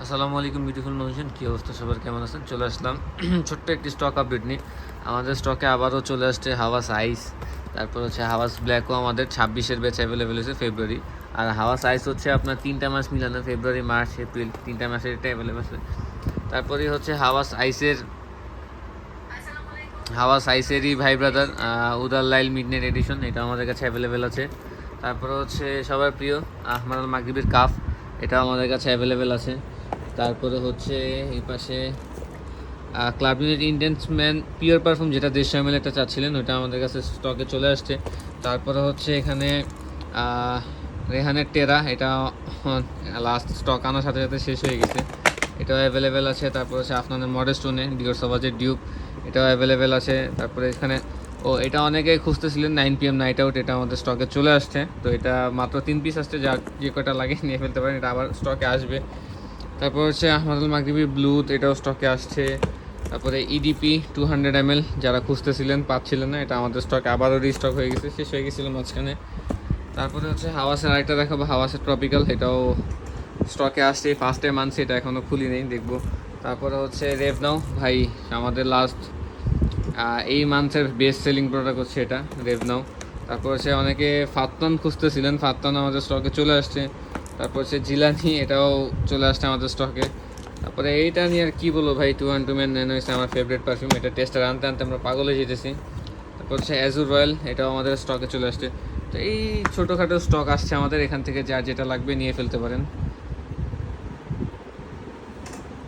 আসসালামু আলাইকুম বিউটিফুল মানুষজন, কী অবস্থা সবার, কেমন আছেন? চলে আসলাম ছোট্ট একটি স্টক আপডেট নিয়ে। আমাদের স্টকে আবারও চলে আসছে হাওয়াস আইস, তারপর হচ্ছে হাওয়াস ব্ল্যাকও আমাদের 26-এর ব্যাচ অ্যাভেলেবেল হয়েছে ফেব্রুয়ারি। আর হাওয়াস আইস হচ্ছে আপনার 3টা মাস মিলানো, ফেব্রুয়ারি, মার্চ, এপ্রিল 3টা মাসের এটা অ্যাভেলেবেল আছে। তারপরেই হচ্ছে হাওয়াস আইসেরই ভাই ব্রাদার উদার লাইল মিডনাইট এডিশন, এটা আমাদের কাছে অ্যাভেলেবেল আছে। তারপরে হচ্ছে সবার প্রিয় আহমার আল মাগরিবের কাফ, এটাও আমাদের কাছে অ্যাভেলেবেল আছে। তারপরে হচ্ছে এই পাশে club unit intense man pure perfume, যেটা 150 ml একটা চাচ্ছিলেন, ওইটা আমাদের কাছে স্টকে চলে আসছে। তারপরে হচ্ছে এখানে রেহানের টেরা, এটা লাস্ট স্টক আনার সাথে সাথে শেষ হয়ে গেছে, এটাও অ্যাভেলেবেল আছে। তারপর হচ্ছে আপনাদের মডেস্টোনে ডিওর সাভাজের ডিউক, এটাও অ্যাভেলেবেল আছে। তারপরে এখানে এটা অনেকেই খুঁজতেছিলেন 9 PM নাইট আউট, এটা আমাদের স্টকে চলে আসছে। তো এটা মাত্র 3 পিস আসছে, যা যে কটা লাগে নিয়ে ফেলতে পারেন, এটা আবার স্টকে আসবে। তারপর হচ্ছে আহমাদুল মাগরিবি ব্লুথ, এটাও স্টকে আসছে। তারপরে ইডিপি 200 ml, যারা খুঁজতেছিলেন পাচ্ছিলেন না, এটা আমাদের স্টকে আবারও রিস্টক হয়ে গেছে, শেষ হয়ে গেছিলো মাঝখানে। তারপরে হচ্ছে হাওয়াসের আরেকটা দেখাবো, হাওয়াসের ট্রপিক্যাল, এটাও স্টকে আসছে, ফার্স্ট টাইম আনছে, এটা এখনও খুলি নেই, দেখবো। তারপরে হচ্ছে রেভনাও ভাই, আমাদের লাস্ট এই মান্থের বেস্ট সেলিং প্রোডাক্ট হচ্ছে এটা রেভনাও। তারপর হচ্ছে অনেকে ফাত্তান খুঁজতেছিলেন, ফাত্তান আমাদের স্টকে চলে আসছে। তারপর হচ্ছে জিলানি, এটাও চলে আসছে আমাদের স্টকে। তারপরে এইটা নিয়ে আর কী বলবো ভাই, 212 ম্যান ন্যানো হচ্ছে আমার ফেভারিট পারফিউম, এটা টেস্টার আনতে আনতে আমরা পাগল হয়ে যেতেছি। তারপর হচ্ছে অ্যাজুর রয়্যাল, এটাও আমাদের স্টকে চলে আসছে। তো এই ছোটোখাটো স্টক আসছে আমাদের, এখান থেকে যার যেটা লাগবে নিয়ে ফেলতে পারেন।